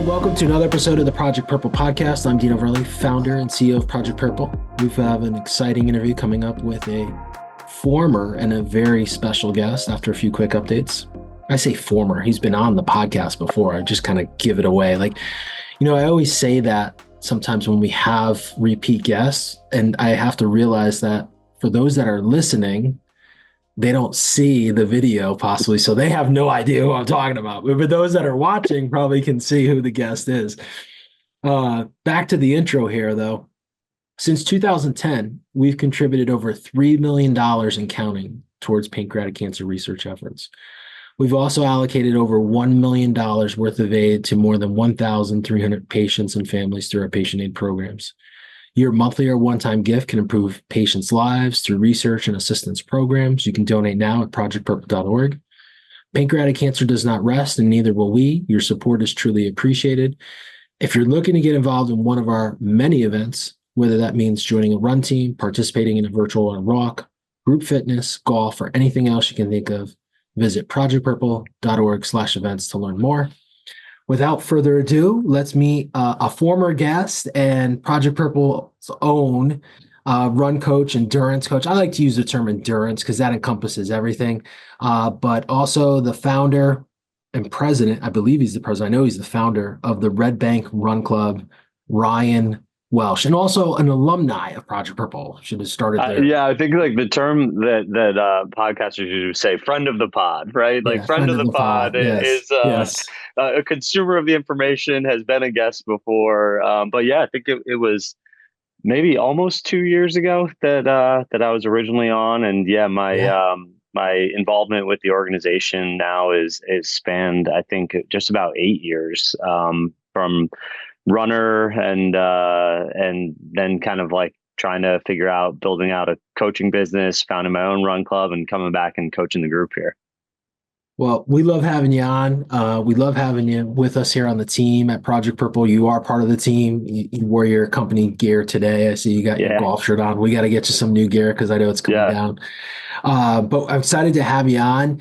Welcome to another episode of the Project Purple podcast. I'm Dino, founder and CEO of Project Purple. We have an exciting interview coming up with a former and a very special guest after a few quick updates. I say former, he's been on the podcast before. I just kind of give it away. I always say that sometimes when we have repeat guests, and I have to realize that for those that are listening, they don't see the video possibly, so they have no idea who I'm talking about. But those that are watching probably can see who the guest is. Back to the intro here, though. Since 2010, we've contributed over $3 million and counting towards pancreatic cancer research efforts. We've also allocated over $1 million worth of aid to more than 1,300 patients and families through our patient aid programs. Your monthly or one-time gift can improve patients' lives through research and assistance programs. You can donate now at projectpurple.org. Pancreatic cancer does not rest, and neither will we. Your support is truly appreciated. If you're looking to get involved in one of our many events, whether that means joining a run team, participating in a virtual or walk, group fitness, golf, or anything else you can think of, visit projectpurple.org/events to learn more. Without further ado, let's meet a former guest and Project Purple's own run coach, endurance coach. I like to use the term endurance because that encompasses everything, but also the founder and president, I believe he's the president, I know he's the founder of the Red Bank Run Club, Ryan Welsh, and also an alumni of Project Purple. Should have started there. Yeah, I think like the term that podcasters usually say, "friend of the pod," right? Like Yeah, friend of the pod Yes, is yes. a consumer of the information, has been a guest before. But yeah, I think it was maybe almost 2 years ago that I was originally on, and yeah, Yeah. my involvement with the organization now is spanned, I think, just about 8 years, from runner and then kind of like trying to figure out building out a coaching business, founding my own run club, and coming back and coaching the group here. Well, we love having you on. We love having you with us here on the team at Project Purple. You are part of the team. You wore your company gear today. I see you got your Yeah, golf shirt on. We got to get you some new gear because I know it's coming yeah. down. But I'm excited to have you on.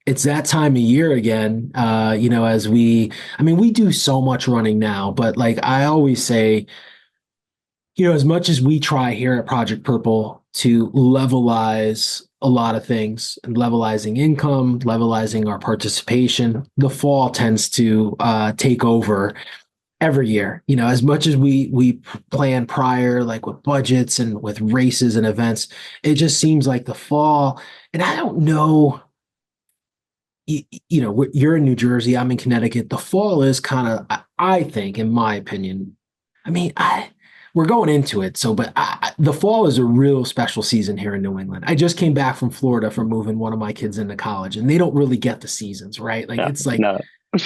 It's that time of year again. We do so much running now, but like I always say, as much as we try here at Project Purple to levelize a lot of things and levelizing income, levelizing our participation, the fall tends to take over every year. As much as we plan prior, like with budgets and with races and events, it just seems like the fall. And I don't know, you're in New Jersey, I'm in Connecticut. The fall is kind of, I think, in my opinion, I mean, we're going into it. The fall is a real special season here in New England. I just came back from Florida from moving one of my kids into college, and they don't really get the seasons, right? Like No, it's like no.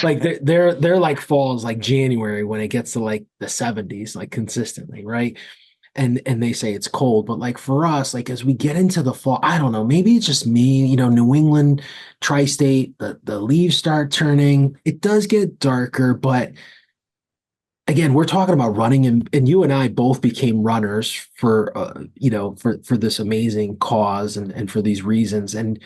like they're like falls like January when it gets to like the 70s, like consistently, right? And they say it's cold, but like for us, like as we get into the fall, I don't know, maybe it's just me, New England, tri-state, the leaves start turning. It does get darker, but again, we're talking about running, and you and I both became runners for this amazing cause and for these reasons. And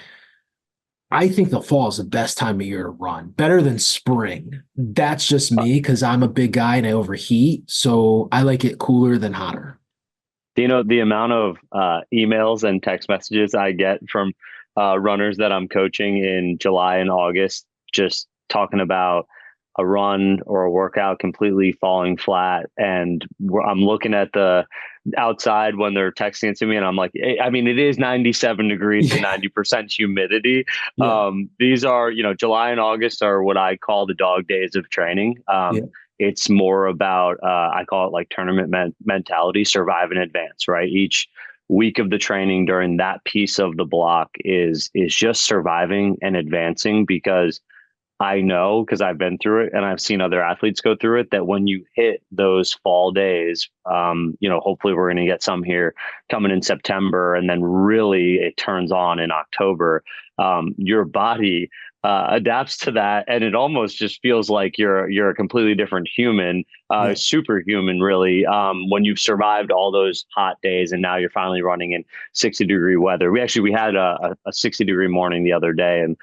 I think the fall is the best time of year to run, better than spring. That's just me because I'm a big guy and I overheat. So I like it cooler than hotter. The amount of emails and text messages I get from runners that I'm coaching in July and August, just talking about a run or a workout completely falling flat, and I'm looking at the outside when they're texting it to me, and I'm like, I mean, it is 97 degrees and 90% humidity. Yeah. These are, July and August are what I call the dog days of training. Yeah. It's more about, I call it like tournament mentality, survive and advance, right? Each week of the training during that piece of the block is just surviving and advancing, because I know, because I've been through it and I've seen other athletes go through it, that when you hit those fall days, hopefully we're going to get some here coming in September, and then really it turns on in October. Your body adapts to that, and it almost just feels like you're a completely different human, Yeah. superhuman, really, when you've survived all those hot days, and now you're finally running in 60-degree weather. We had a 60-degree morning the other day, and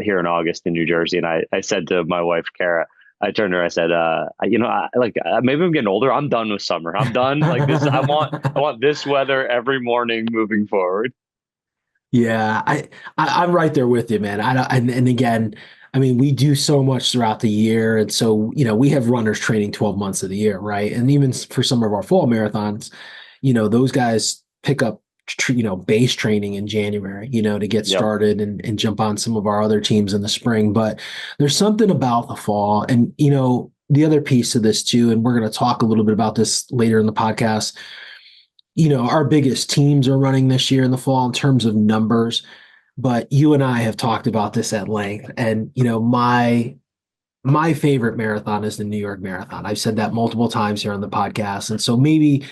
here in August in New Jersey, and I said to my wife Kara, I turned to her. I said, maybe I'm getting older. I'm done with summer. I'm done. Like this. I want this weather every morning moving forward. Yeah, I'm right there with you, man. I don't, and again, I mean, we do so much throughout the year, and so we have runners training 12 months of the year, right? And even for some of our fall marathons, those guys pick up base training in January, to get Yep. started and jump on some of our other teams in the spring. But there's something about the fall, and the other piece of this too, and we're going to talk a little bit about this later in the podcast. Our biggest teams are running this year in the fall in terms of numbers, but you and I have talked about this at length. And, my favorite marathon is the New York Marathon. I've said that multiple times here on the podcast. And so maybe,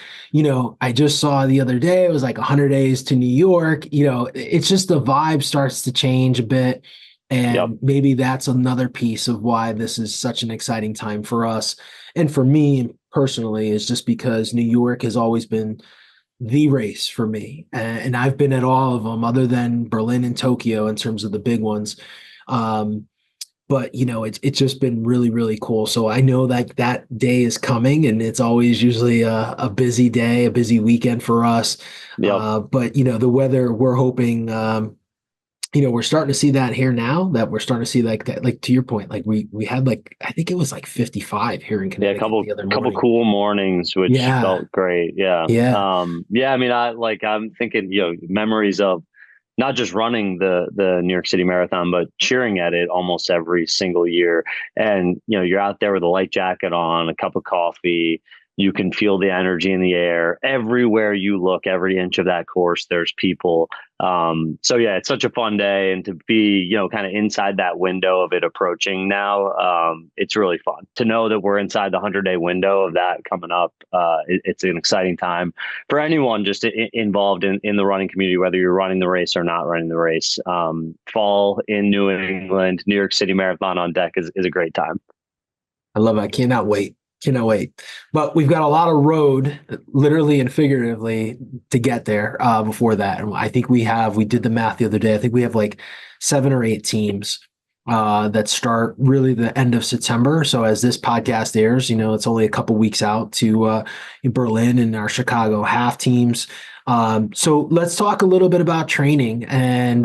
I just saw the other day, it was like 100 days to New York. It's just the vibe starts to change a bit. Yep. And maybe that's another piece of why this is such an exciting time for us. And for me personally, is just because New York has always been the race for me. And I've been at all of them other than Berlin and Tokyo in terms of the big ones. Um, but it's just been really, really cool. So I know that that day is coming, and it's always usually a busy day, a busy weekend for us. Yep. But the weather, we're hoping, we're starting to see that here now, that we're starting to see like that, like to your point, like we had like, I think it was like 55 here in Yeah, a Connecticut couple the other couple morning. cool mornings, which Yeah. felt great. Yeah. Yeah. Yeah, I mean, I'm thinking, memories of not just running the New York City Marathon, but cheering at it almost every single year. And, you're out there with a light jacket on, a cup of coffee. You can feel the energy in the air everywhere you look. Every inch of that course, there's people. So yeah, it's such a fun day, and to be, kind of inside that window of it approaching now, it's really fun to know that we're inside the 100-day window of that coming up. It's an exciting time for anyone just involved in the running community, whether you're running the race or not running the race. Fall in New England, New York City Marathon on deck is a great time. I love it. I cannot wait. Cannot wait. But we've got a lot of road, literally and figuratively, to get there before that. And I think we did the math the other day. I think we have like 7 or 8 teams that start really the end of September. So as this podcast airs, it's only a couple weeks out to Berlin and our Chicago half teams. So let's talk a little bit about training. And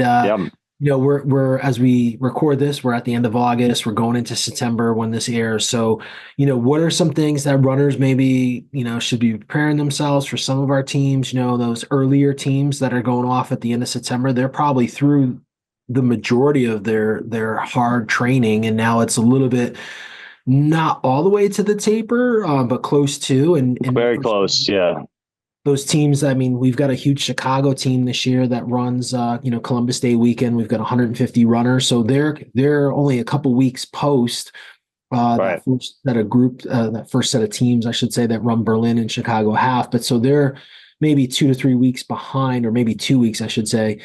Yep. we're as we record this, we're at the end of August. We're going into September when this airs. So, what are some things that runners maybe, should be preparing themselves for? Some of our teams, those earlier teams that are going off at the end of September, they're probably through the majority of their hard training, and now it's a little bit not all the way to the taper, but close to. And Very for close. Yeah. those teams, I mean, we've got a huge Chicago team this year that runs, Columbus Day weekend. We've got 150 runners, so they're only a couple weeks post Right. that first set of teams, I should say, that run Berlin and Chicago half. But so they're maybe 2 to 3 weeks behind, or maybe 2 weeks, I should say.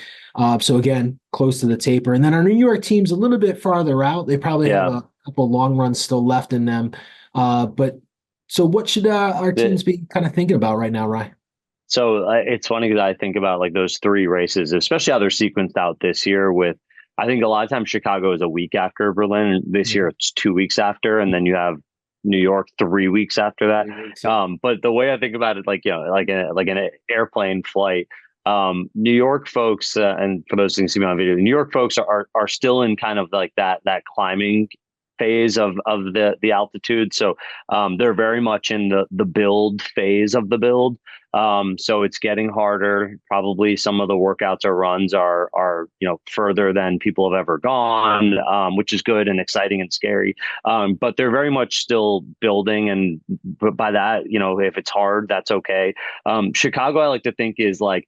So again, close to the taper. And then our New York team's a little bit farther out. They probably have Yeah. a couple long runs still left in them. But so what should our The, teams be kind of thinking about right now, Ryan? So it's funny because I think about like those three races, especially how they're sequenced out this year. With I think a lot of times Chicago is a week after Berlin. This year it's 2 weeks after, and then you have New York 3 weeks after that. 3 weeks, yeah. But the way I think about it, like like an airplane flight. New York folks, and for those who can see me on video, New York folks are still in kind of like that climbing phase of the altitude. So they're very much in the build phase of the build. So it's getting harder. Probably some of the workouts or runs are further than people have ever gone, which is good and exciting and scary. But they're very much still building, and by that, if it's hard, that's okay. Chicago, I like to think, is like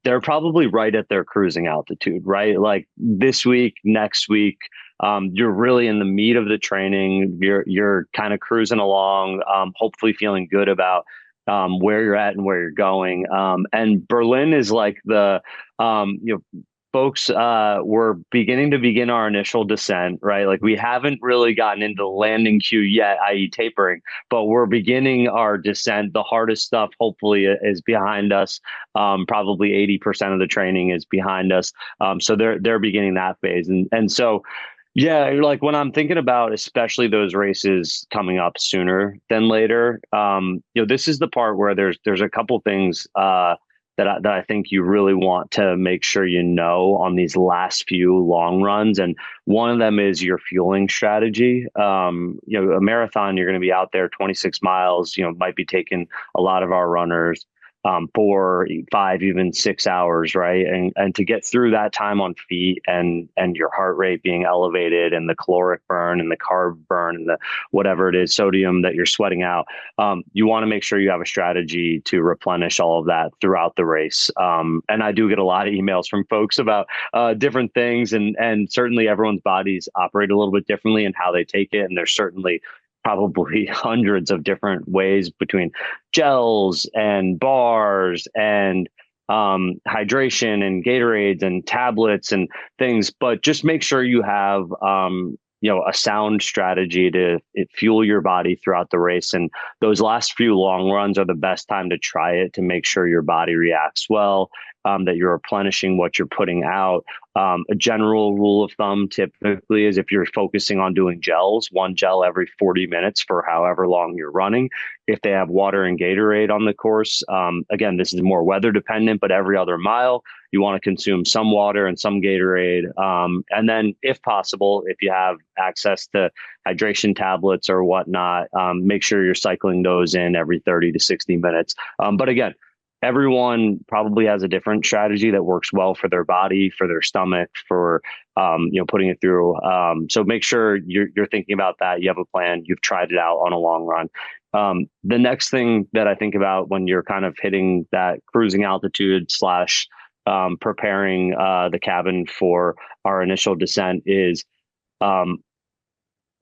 they're probably right at their cruising altitude, right? Like this week, next week, you're really in the meat of the training. You're kind of cruising along, hopefully feeling good about where you're at and where you're going. And Berlin is like folks, we're begin our initial descent, right? Like we haven't really gotten into the landing queue yet, i.e. tapering, but we're beginning our descent. The hardest stuff hopefully is behind us. Probably 80% of the training is behind us. So they're beginning that phase. And so Yeah, like when I'm thinking about especially those races coming up sooner than later, this is the part where there's a couple things that I think you really want to make sure you know on these last few long runs, and one of them is your fueling strategy. A marathon, you're going to be out there 26 miles. Might be taking a lot of our runners 4, 5, even 6 hours, right? And to get through that time on feet and your heart rate being elevated and the caloric burn and the carb burn and the whatever it is, sodium that you're sweating out, you want to make sure you have a strategy to replenish all of that throughout the race. And I do get a lot of emails from folks about different things, and certainly everyone's bodies operate a little bit differently in how they take it, and there's certainly probably hundreds of different ways between gels and bars and hydration and Gatorades and tablets and things. But just make sure you have a sound strategy to fuel your body throughout the race. And those last few long runs are the best time to try it, to make sure your body reacts well, that you're replenishing what you're putting out. A general rule of thumb typically is if you're focusing on doing gels, one gel every 40 minutes for however long you're running. If they have water and Gatorade on the course, again, this is more weather dependent, but every other mile, you want to consume some water and some Gatorade. And then if possible, if you have access to hydration tablets or whatnot, make sure you're cycling those in every 30 to 60 minutes. But again, everyone probably has a different strategy that works well for their body, for their stomach, for putting it through. So make sure you're thinking about that. You have a plan. You've tried it out on a long run. The next thing that I think about when you're kind of hitting that cruising altitude slash preparing the cabin for our initial descent is,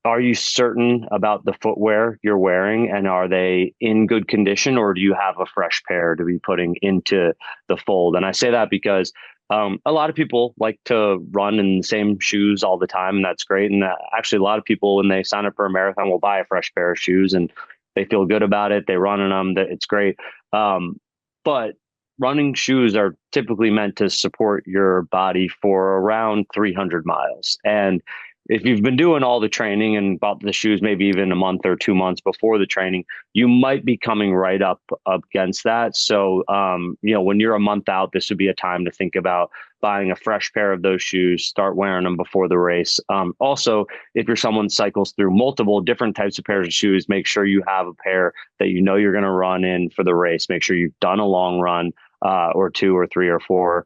are you certain about the footwear you're wearing, and are they in good condition, or do you have a fresh pair to be putting into the fold? And I say that because a lot of people like to run in the same shoes all the time, and that's great. And actually, a lot of people, when they sign up for a marathon, will buy a fresh pair of shoes, and they feel good about it. They run in them. It's great. But running shoes are typically meant to support your body for around 300 miles. And if you've been doing all the training and bought the shoes maybe even a month or 2 months before the training, you might be coming right up against that. So, when you're a month out, this would be a time to think about buying a fresh pair of those shoes, start wearing them before the race. Also, if you're someone cycles through multiple different types of pairs of shoes, make sure you have a pair that you're going to run in for the race. Make sure you've done a long run or 2 or 3 or 4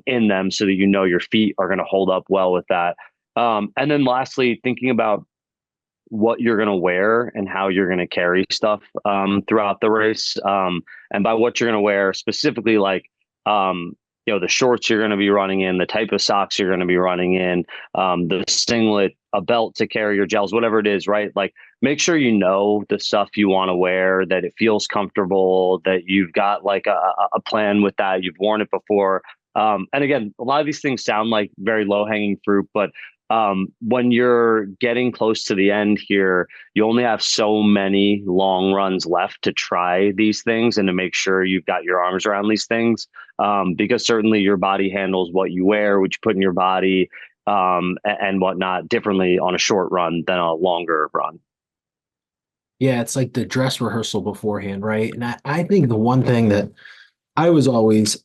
in them, so that your feet are going to hold up well with that. And then lastly, thinking about what you're going to wear and how you're going to carry stuff throughout the race. And by what you're going to wear, specifically, like, the shorts you're going to be running in, the type of socks you're going to be running in, the singlet, a belt to carry your gels, whatever it is, right? Like, make sure you know the stuff you want to wear, that it feels comfortable, that you've got like a plan with that. You've worn it before. And again, a lot of these things sound like very low hanging fruit, but when you're getting close to the end here, you only have so many long runs left to try these things and to make sure you've got your arms around these things, because certainly your body handles what you wear, what you put in your body, and whatnot differently on a short run than a longer run. Yeah, it's like the dress rehearsal beforehand, right? And I think the one thing that I was always,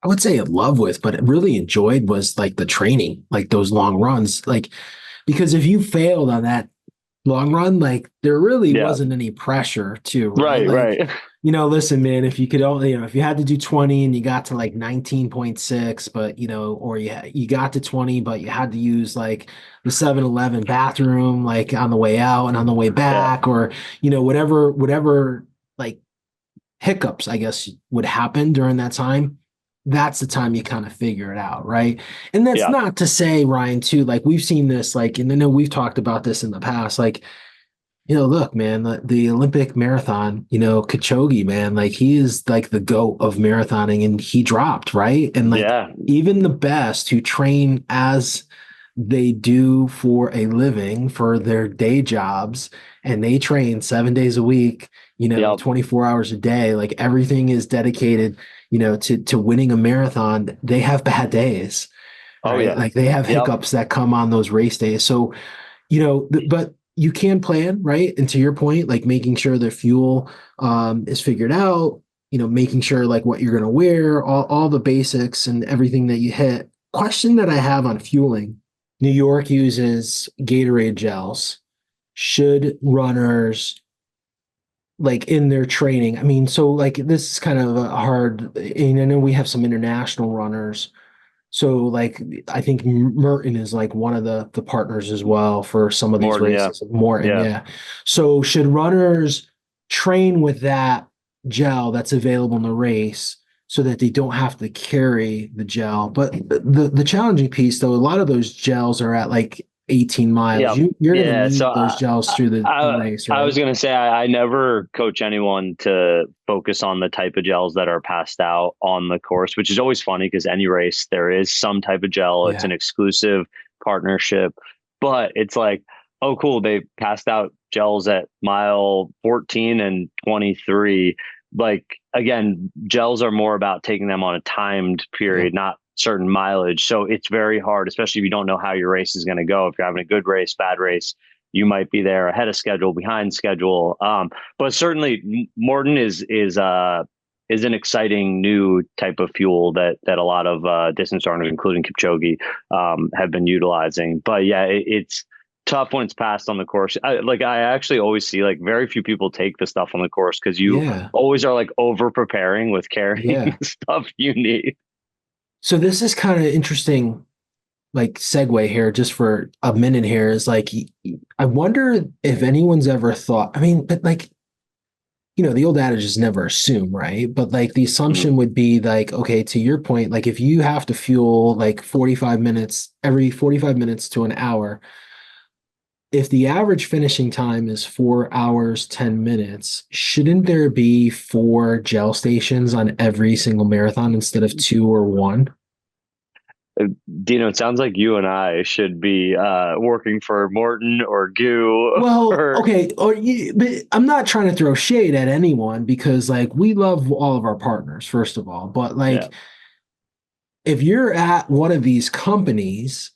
I would say, in love with, but really enjoyed was like the training, like those long runs. Like, because if you failed on that long run, like there really Yeah. wasn't any pressure to, right? Right. Like, Right. listen, man, if you could only, if you had to do 20 and you got to like 19.6, but, or you got to 20, but you had to use like the 7-Eleven bathroom, like on the way out and on the way Yeah. back, or, whatever like hiccups, I guess, would happen during that time, that's the time you kind of figure it out, right? And that's Yeah. not to say, Ryan, too, like we've seen this, like, and I know we've talked about this in the past, like, look, man, the Olympic marathon, Kipchoge, man, like he is like the GOAT of marathoning, and he dropped, right? And like Yeah. even the best who train as they do for a living, for their day jobs, and they train 7 days a week, Yep. 24 hours a day, like everything is dedicated, to winning a marathon. They have bad days, Oh right? yeah. Like they have Yep. hiccups that come on those race days. So, but you can plan, right? And to your point, like making sure the fuel is figured out, making sure like what you're going to wear, all the basics and everything that you hit. Question that I have on fueling. New York uses Gatorade gels. Should runners like in their training? I mean, so like this is kind of a hard, and I know we have some international runners. So like I think Merton is like one of the partners as well for some of these Morton. Yeah. races. Morton, Yeah. yeah. So should runners train with that gel that's available in the race so that they don't have to carry the gel? But the challenging piece though, a lot of those gels are at like 18 miles. Yeah. You're going to Yeah. So need those gels through the I, race, I right? was going to say, I never coach anyone to focus on the type of gels that are passed out on the course, which is always funny because any race, there is some type of gel. It's Yeah. an exclusive partnership, but it's like, oh, cool. They passed out gels at mile 14 and 23. Like, again, gels are more about taking them on a timed Yep. period, not certain mileage. So it's very hard, especially if you don't know how your race is going to go. If you're having a good race, bad race, you might be there ahead of schedule, behind schedule. But certainly, Morton is an exciting new type of fuel that a lot of distance runners, including Kipchoge, have been utilizing. But yeah, it's tough when it's passed on the course. I actually always see like very few people take the stuff on the course because you Yeah. always are like over preparing with carrying Yeah. the stuff you need. So this is kind of interesting, like segue here, just for a minute here, is like I wonder if anyone's ever thought. I mean, but like the old adage is never assume, right? But like the Mhm. assumption would be like, okay, to your point, like if you have to fuel like 45 minutes every 45 minutes to an hour, if the average finishing time is 4 hours, 10 minutes, shouldn't there be four gel stations on every single marathon instead of two or one? Dino, it sounds like you and I should be working for Morton or Goo Well, or okay, but I'm not trying to throw shade at anyone because like we love all of our partners, first of all. But yeah, like if you're at one of these companies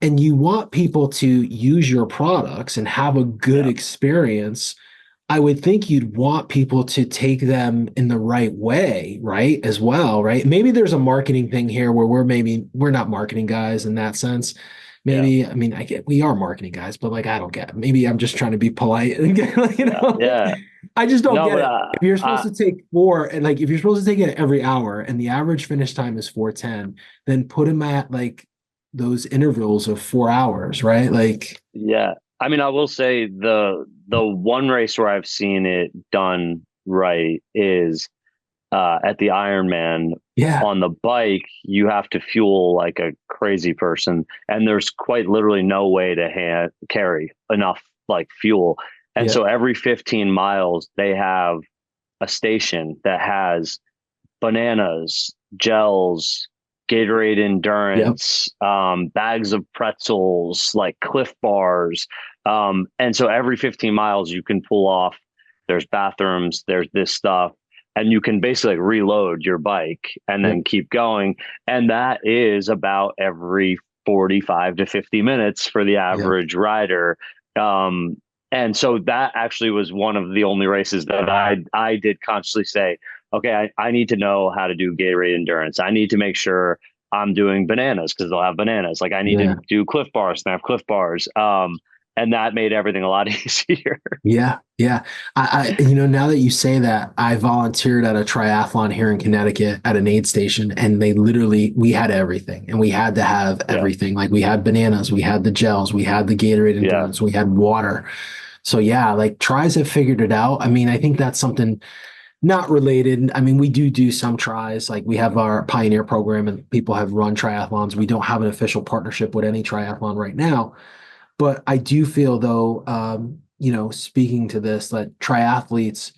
and you want people to use your products and have a good yeah, experience, I would think you'd want people to take them in the right way, right? As well, right? Maybe there's a marketing thing here where we're not marketing guys in that sense. yeah, Maybe, I mean, I get we are marketing guys, but like I don't get it. Maybe I'm just trying to be polite and get, like, yeah, like yeah. I just don't No, get but it. If you're supposed to take four and like if you're supposed to take it every hour and the average finish time is 4:10, then put them at like those intervals of 4 hours, right? Like, yeah. I mean, I will say the one race where I've seen it done right is at the Ironman. yeah, On the bike, you have to fuel like a crazy person, and there's quite literally no way to carry enough like fuel. And yeah, so every 15 miles, they have a station that has bananas, gels, Gatorade yep, endurance, bags of pretzels, like Cliff Bars. And so every 15 miles, you can pull off. There's bathrooms, there's this stuff, and you can basically like reload your bike and yep, then keep going. And that is about every 45 to 50 minutes for the yep. average rider. Um, and so that actually was one of the only races that I did consciously say, okay, I need to know how to do Gatorade endurance. I need to make sure I'm doing bananas because they'll have bananas. Like I need to Yeah. do Cliff Bars and have Cliff Bars. And that made everything a lot easier. Yeah, yeah. Now that you say that, I volunteered at a triathlon here in Connecticut at an aid station, and we had everything, and we had to have Yeah, everything. Like we had bananas, we had the gels, we had the Gatorade yeah, endurance, we had water. So yeah, like tries have figured it out. I mean, I think that's something not related. I mean, we do some tries. Like we have our Pioneer program, and people have run triathlons. We don't have an official partnership with any triathlon right now. But I do feel though, speaking to this, that triathletes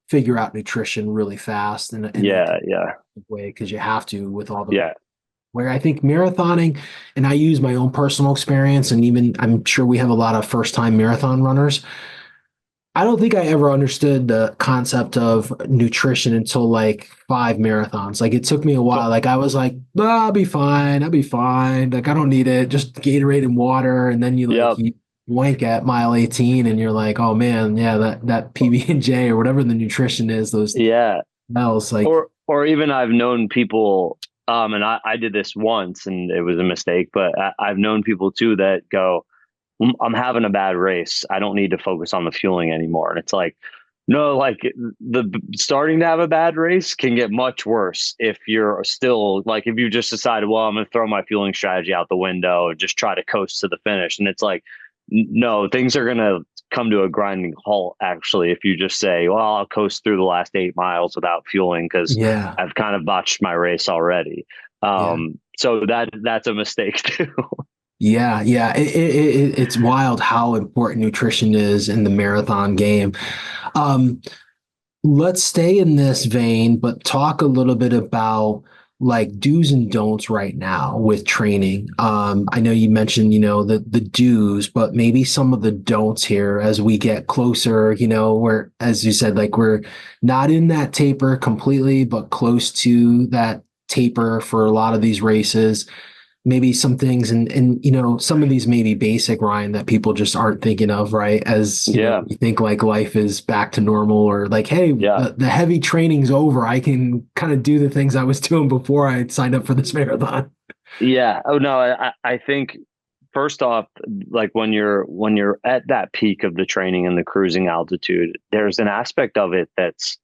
figure out nutrition really fast in a yeah, yeah, way because you have to with all the yeah, where I think marathoning, and I use my own personal experience, and even I'm sure we have a lot of first time marathon runners. I don't think I ever understood the concept of nutrition until like 5 marathons. Like it took me a So, while. Like I was like, "Ah, I'll be fine. I'll be fine. Like I don't need it. Just Gatorade and water." And then yeah, you wank at mile 18 and you're like, "Oh man, yeah, that PB&J or whatever the nutrition is, those yeah. smells like." Or even I've known people, and I did this once and it was a mistake, but I've known people too that go, I'm having a bad race. I don't need to focus on the fueling anymore. And it's like, no, like the starting to have a bad race can get much worse if you're still like, if you just decided, well, I'm going to throw my fueling strategy out the window and just try to coast to the finish. And it's like, no, things are going to come to a grinding halt, actually, if you just say, well, I'll coast through the last 8 miles without fueling because Yeah. I've kind of botched my race already. Yeah. So that's a mistake too. Yeah, yeah, it's wild how important nutrition is in the marathon game. Um, let's stay in this vein, but talk a little bit about like do's and don'ts right now with training. I know you mentioned, the do's, but maybe some of the don'ts here as we get closer, where, as you said, like we're not in that taper completely, but close to that taper for a lot of these races. Maybe some things and some of these may be basic, Ryan, that people just aren't thinking of, right? As Yeah. you think like life is back to normal, or like, hey, Yeah. the heavy training's over, I can kind of do the things I was doing before I signed up for this marathon. Yeah. Oh no, I think first off, like when you're at that peak of the training and the cruising altitude, there's an aspect of it that's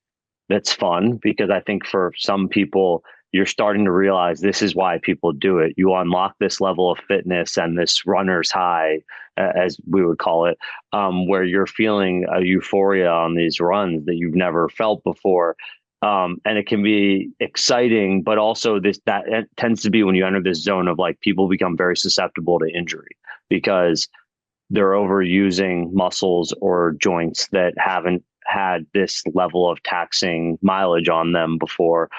fun because I think for some people you're starting to realize this is why people do it. You unlock this level of fitness and this runner's high, as we would call it, where you're feeling a euphoria on these runs that you've never felt before. And it can be exciting, but also that it tends to be when you enter this zone of like people become very susceptible to injury because they're overusing muscles or joints that haven't had this level of taxing mileage on them before.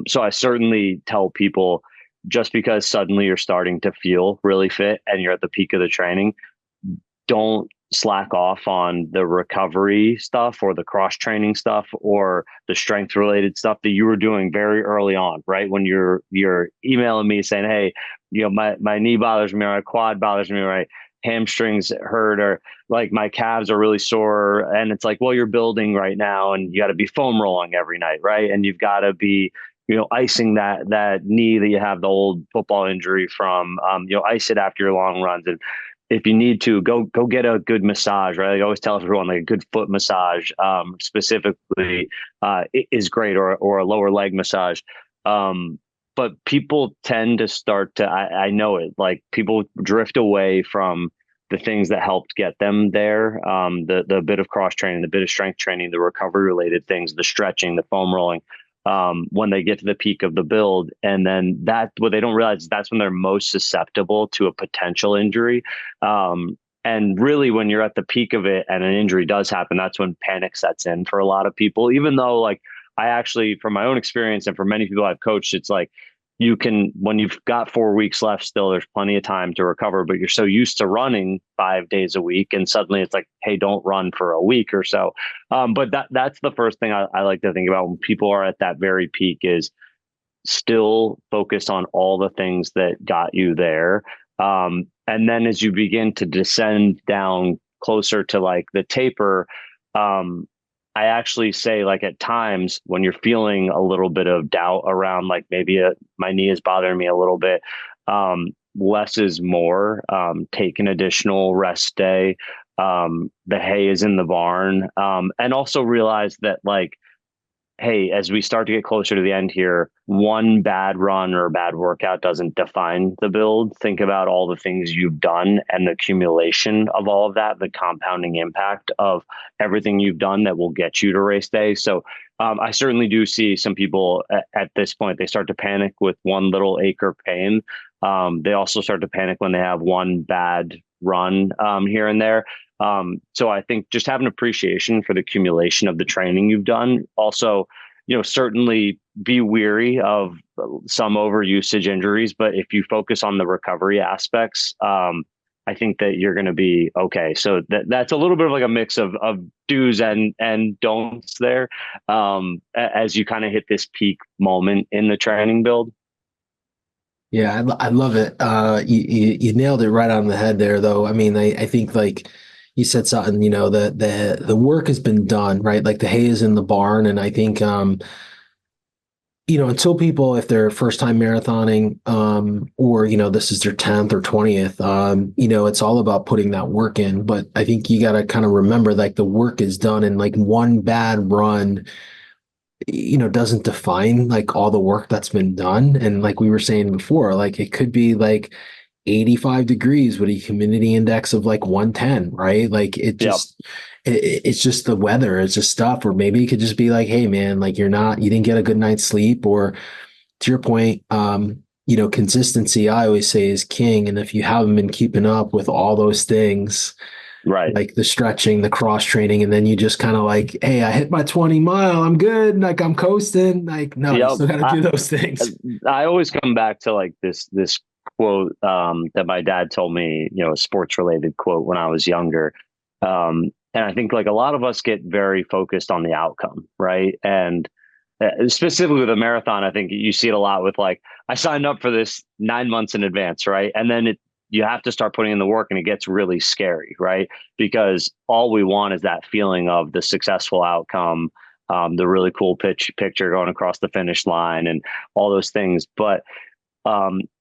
So I certainly tell people just because suddenly you're starting to feel really fit and you're at the peak of the training, don't slack off on the recovery stuff or the cross training stuff or the strength related stuff that you were doing very early on, right? When you're emailing me saying, hey, my knee bothers me, or my quad bothers me, right? Hamstrings hurt, or like my calves are really sore. And it's like, well, you're building right now and you got to be foam rolling every night, right? And you've got to be icing that knee that you have the old football injury from, ice it after your long runs. And if you need to go get a good massage, right? I always tell everyone like a good foot massage, specifically, is great, or a lower leg massage. But people tend to start to, I know it, like people drift away from the things that helped get them there. The bit of cross training, the bit of strength training, the recovery related things, the stretching, the foam rolling, when they get to the peak of the build. And then what they don't realize is that's when they're most susceptible to a potential injury. And really, when you're at the peak of it and an injury does happen, that's when panic sets in for a lot of people, even though like I actually, from my own experience and for many people I've coached, it's like, when you've got 4 weeks left still, there's plenty of time to recover, but you're so used to running 5 days a week. And suddenly it's like, hey, don't run for a week or so. But that's the first thing I like to think about when people are at that very peak is still focus on all the things that got you there. And then as you begin to descend down closer to like the taper, um, I actually say like at times when you're feeling a little bit of doubt around like maybe my knee is bothering me a little bit, less is more. Take an additional rest day. The hay is in the barn, and also realize that like, hey, as we start to get closer to the end here, one bad run or a bad workout doesn't define the build. Think about all the things you've done and the accumulation of all of that, the compounding impact of everything you've done that will get you to race day. So I certainly do see some people at this point, they start to panic with one little ache or pain. They also start to panic when they have one bad run here and there. So I think just have an appreciation for the accumulation of the training you've done. Also, certainly be weary of some overusage injuries, but if you focus on the recovery aspects, I think that you're going to be okay. So that's a little bit of like a mix of do's and don'ts there, as you kind of hit this peak moment in the training build. Yeah, I love it. You nailed it right on the head there, though. I mean, I think like you said something, the work has been done, right? Like the hay is in the barn, and I think until people, if they're first time marathoning, or this is their 10th or 20th, it's all about putting that work in. But I think you got to kind of remember like the work is done, and like one bad run doesn't define like all the work that's been done. And like we were saying before, like it could be like 85 degrees with a humidity index of like 110, right? Like Yep. it's just the weather, it's just stuff. Or maybe it could just be like, hey man, like you didn't get a good night's sleep. Or to your point, consistency, I always say, is king. And if you haven't been keeping up with all those things, Right. like the stretching, the cross training, and then you just kind of like, hey, I hit my 20 mile, I'm good, like I'm coasting. Like, no, you Yep. still got to do those things. I always come back to like this quote that my dad told me, a sports related quote when I was younger. And I think like a lot of us get very focused on the outcome, right? And specifically with a marathon, I think you see it a lot with like, I signed up for this 9 months in advance, right? And then you have to start putting in the work and it gets really scary, right? Because all we want is that feeling of the successful outcome, the really cool picture going across the finish line and all those things. But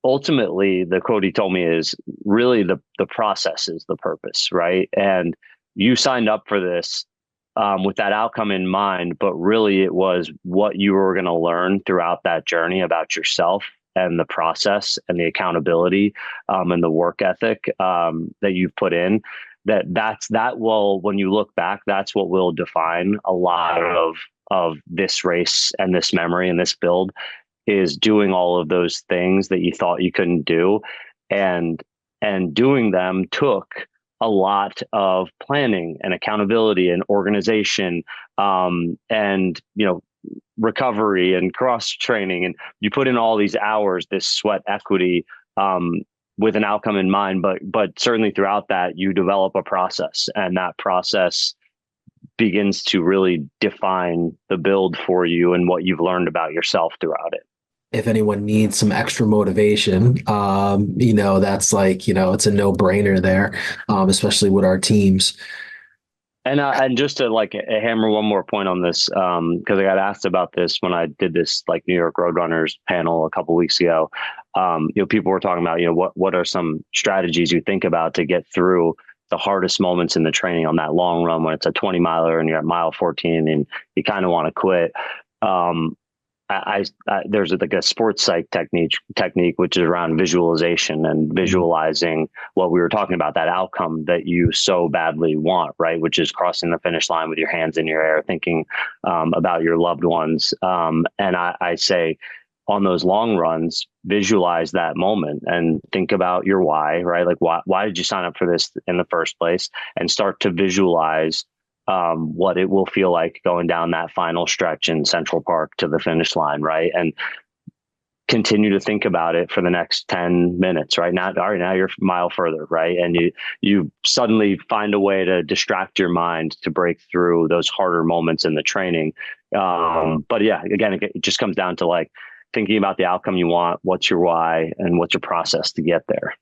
ultimately, the quote he told me is really the process is the purpose, right? And you signed up for this with that outcome in mind, but really it was what you were going to learn throughout that journey about yourself and the process and the accountability and the work ethic that you've put in. That will, when you look back, that's what will define a lot of this race and this memory and this build, is doing all of those things that you thought you couldn't do, and doing them took a lot of planning and accountability and organization, and recovery and cross training, and you put in all these hours, this sweat equity, with an outcome in mind. But certainly throughout that, you develop a process, and that process begins to really define the build for you and what you've learned about yourself throughout it. If anyone needs some extra motivation, that's like, it's a no brainer there, especially with our teams. And just to like hammer one more point on this, because I got asked about this when I did this like New York Roadrunners panel a couple weeks ago. People were talking about, what are some strategies you think about to get through the hardest moments in the training on that long run when it's a 20 miler and you're at mile 14 and you kind of want to quit. There's like a sports psych technique, which is around visualization and visualizing what we were talking about, that outcome that you so badly want, right? Which is crossing the finish line with your hands in your air, thinking about your loved ones. And I say on those long runs, visualize that moment and think about your why, right? Like why did you sign up for this in the first place? And start to visualize what it will feel like going down that final stretch in Central Park to the finish line, right? And continue to think about it for the next 10 minutes, right? Now you're a mile further, right? And you suddenly find a way to distract your mind to break through those harder moments in the training. But yeah, again, it just comes down to like thinking about the outcome you want, what's your why, and what's your process to get there.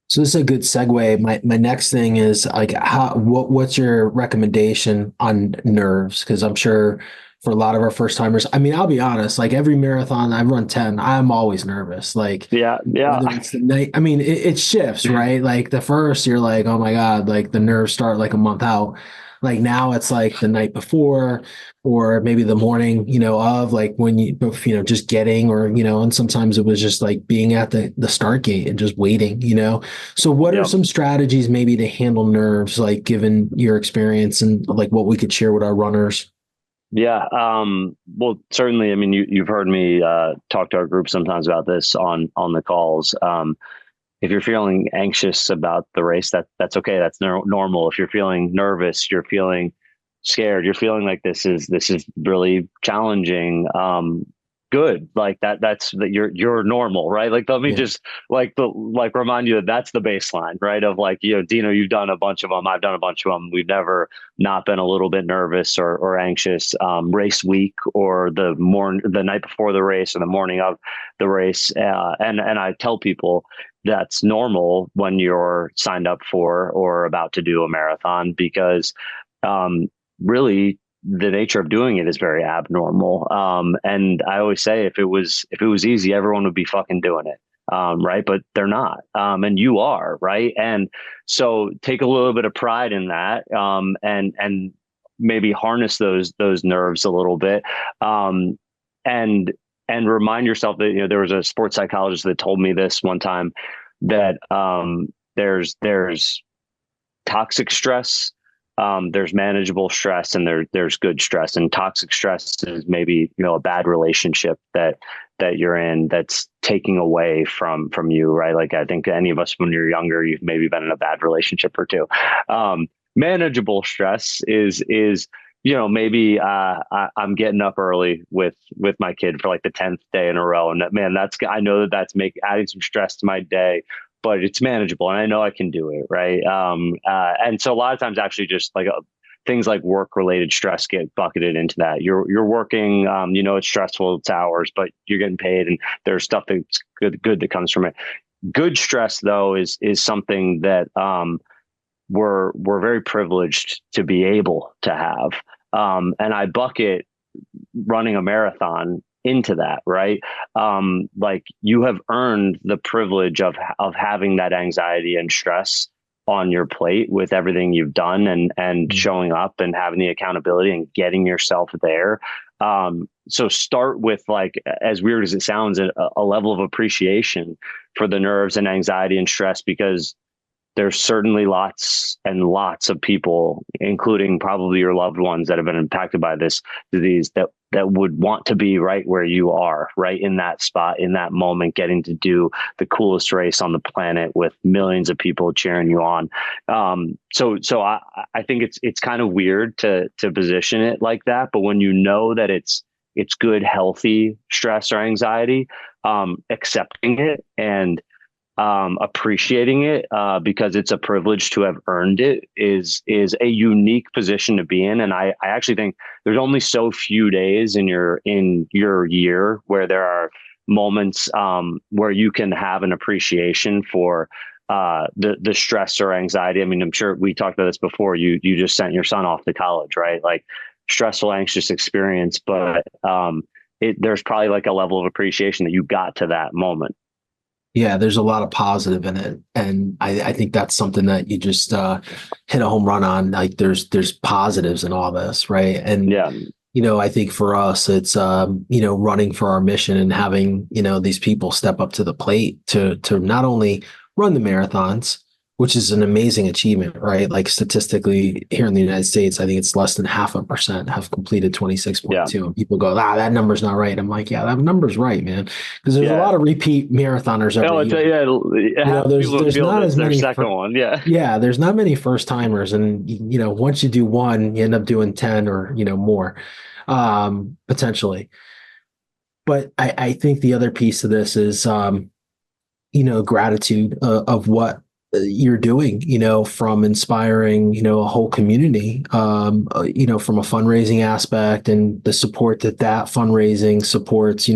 So this is a good segue. My next thing is like what's your recommendation on nerves? Because I'm sure for a lot of our first timers, I mean, I'll be honest, like every marathon I've run 10, I'm always nervous. Like Yeah. whether it's the night, I mean, it shifts, right? Like the first, you're like, oh my God, like the nerves start like a month out. Like now it's like the night before, or maybe the morning, of like when just getting, or, and sometimes it was just like being at the start gate and just waiting, So what are Yeah. some strategies maybe to handle nerves, like given your experience and like what we could share with our runners? Yeah. Well, certainly. I mean, you've heard me talk to our group sometimes about this on the calls. If you're feeling anxious about the race, that's okay. That's normal. If you're feeling nervous, you're feeling scared, you're feeling like this is really challenging. good. Like you're normal, right? Like, let me Yeah. just remind you that that's the baseline, right? Of like, Dino, you've done a bunch of them. I've done a bunch of them. We've never not been a little bit nervous or anxious, race week or the night before the race or the morning of the race. And I tell people that's normal when you're signed up for or about to do a marathon, because really the nature of doing it is very abnormal. And I always say, if it was easy, everyone would be fucking doing it. Right. But they're not. And you are, right. And so take a little bit of pride in that. And maybe harness those nerves a little bit. And remind yourself that, there was a sports psychologist that told me this one time, that there's toxic stress, there's manageable stress, and there's good stress. And toxic stress is maybe, a bad relationship that you're in that's taking away from you, right? Like, I think any of us, when you're younger, you've maybe been in a bad relationship or two. Manageable stress is maybe I'm getting up early with my kid for like the 10th day in a row, and man, I know that's adding some stress to my day, but it's manageable and I know I can do it. Right. And so a lot of times, actually, just like things like work related stress get bucketed into that. You're working, it's stressful, it's hours, but you're getting paid, and there's stuff that's good that comes from it. Good stress, though, is something that we're very privileged to be able to have. And I bucket running a marathon into that, right? Like, you have earned the privilege of having that anxiety and stress on your plate with everything you've done, and showing up and having the accountability and getting yourself there. So start with, like, as weird as it sounds, a level of appreciation for the nerves and anxiety and stress, because there's certainly lots and lots of people, including probably your loved ones, that have been impacted by this disease, that would want to be right where you are, right in that spot, in that moment, getting to do the coolest race on the planet with millions of people cheering you on. So I think it's kind of weird to position it like that, but when you know that it's good, healthy stress or anxiety, accepting it and appreciating it, because it's a privilege to have earned it, is a unique position to be in. And I actually think there's only so few days in your year where there are moments where you can have an appreciation for the stress or anxiety. I mean, I'm sure we talked about this before. You just sent your son off to college, right? Like, stressful, anxious experience, but there's probably like a level of appreciation that you got to that moment. Yeah, there's a lot of positive in it. And I think that's something that you just hit a home run on. Like, there's positives in all this, right? And Yeah. I think for us, it's running for our mission and having, these people step up to the plate to not only run the marathons, which is an amazing achievement, right? Like, statistically here in the United States, I think it's less than 0.5% have completed 26.2. And people go, that number's not right. I'm like, yeah, that number's right, man. Because there's a lot of repeat marathoners every year. There's not as many second one. Yeah. Yeah, there's not many first timers. And, once you do one, you end up doing 10 or, more, potentially. But I think the other piece of this is, gratitude of what you're doing, from inspiring, a whole community, from a fundraising aspect, and the support that fundraising supports,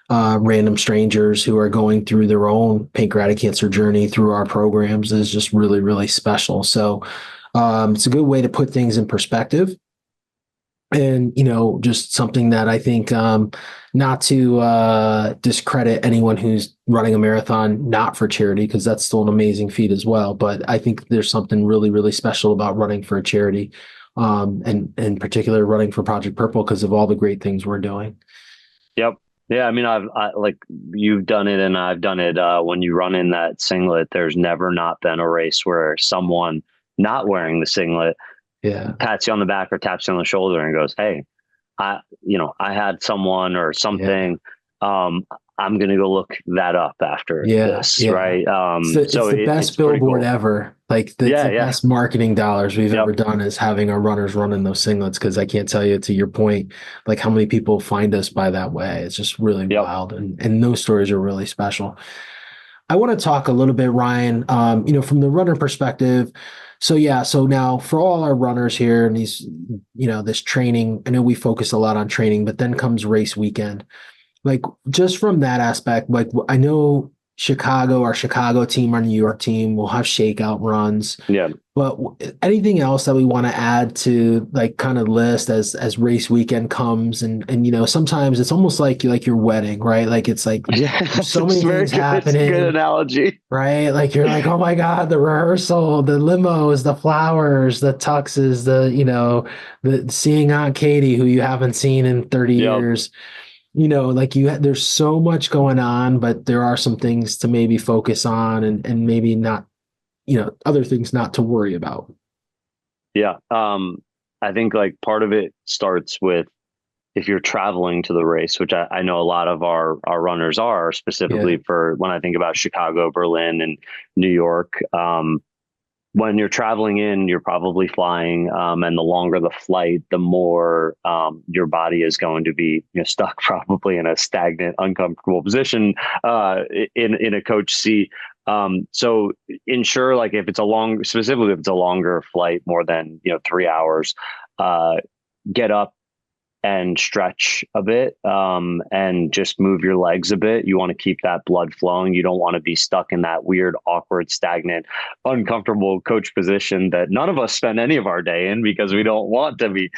random strangers who are going through their own pancreatic cancer journey through our programs is just really, really special. So it's a good way to put things in perspective. And, just something that I think, not to discredit anyone who's running a marathon, not for charity, because that's still an amazing feat as well. But I think there's something really, really special about running for a charity, and in particular running for Project Purple, because of all the great things we're doing. Yep. Yeah. I mean, like, you've done it and I've done it. When you run in that singlet, there's never not been a race where someone not wearing the singlet pats you on the back or taps you on the shoulder and goes, "Hey, I had someone or something." I'm going to go look that up after Yeah, this. yeah. Right. It's So the best it's pretty billboard cool. ever. Like it's Yeah. the Yeah. best marketing dollars we've Yep. ever done is having our runners running those singlets. Because I can't tell you, to your point, like how many people find us by that way. It's just really Yep. wild, and those stories are really special. I want to talk a little bit, Ryan, from the runner perspective. So yeah, so now for all our runners here and these, this training, I know we focus a lot on training, but then comes race weekend. Like just from that aspect, like I know Chicago, our Chicago team, our New York team will have shakeout runs. Yeah. But anything else that we want to add to like kind of list as race weekend comes and sometimes it's almost like your wedding, right? Like it's like Yeah. there's so many It's very things good. It's a good happening, analogy. right? Like you're like, oh my God, the rehearsal, the limos, the flowers, the tuxes, the seeing Aunt Katie who you haven't seen in 30 Yep. years. Like there's so much going on, but there are some things to maybe focus on and maybe not, other things not to worry about. Yeah. I think like part of it starts with if you're traveling to the race, which I know a lot of our runners are, Yeah. specifically for when I think about Chicago, Berlin, and New York. When you're traveling in, you're probably flying, and the longer the flight, the more your body is going to be stuck probably in a stagnant, uncomfortable position in a coach seat. So ensure like if it's specifically if it's a longer flight, more than 3 hours, uh, get up and stretch a bit, and just move your legs a bit. You want to keep that blood flowing. You don't want to be stuck in that weird, awkward, stagnant, uncomfortable coach position that none of us spend any of our day in because we don't want to be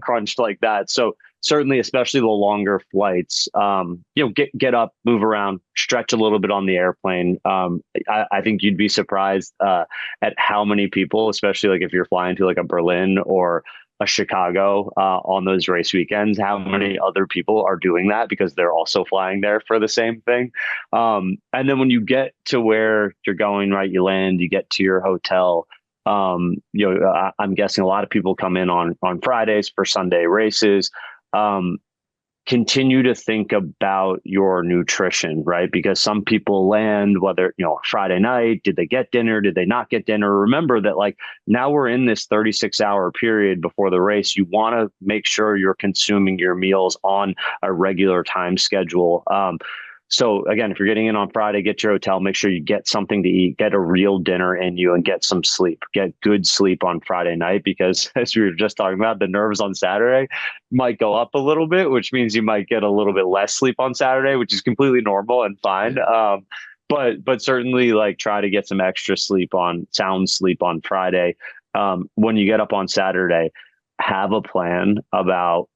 crunched like that. So certainly, especially the longer flights, get up, move around, stretch a little bit on the airplane. I think you'd be surprised at how many people, especially like if you're flying to like a Berlin or a Chicago on those race weekends, how many other people are doing that because they're also flying there for the same thing. And then when you get to where you're going, right, you land, you get to your hotel. I'm guessing a lot of people come in on Fridays for Sunday races. Um, Continue to think about your nutrition, right? Because some people land, whether, Friday night, did they get dinner? Did they not get dinner? Remember that like now we're in this 36-hour period before the race. You want to make sure you're consuming your meals on a regular time schedule. So again, if you're getting in on Friday, get your hotel, make sure you get something to eat, get a real dinner in you and get some sleep, get good sleep on Friday night, because as we were just talking about, the nerves on Saturday might go up a little bit, which means you might get a little bit less sleep on Saturday, which is completely normal and fine. But certainly like try to get some extra sound sleep on Friday. When you get up on Saturday, have a plan about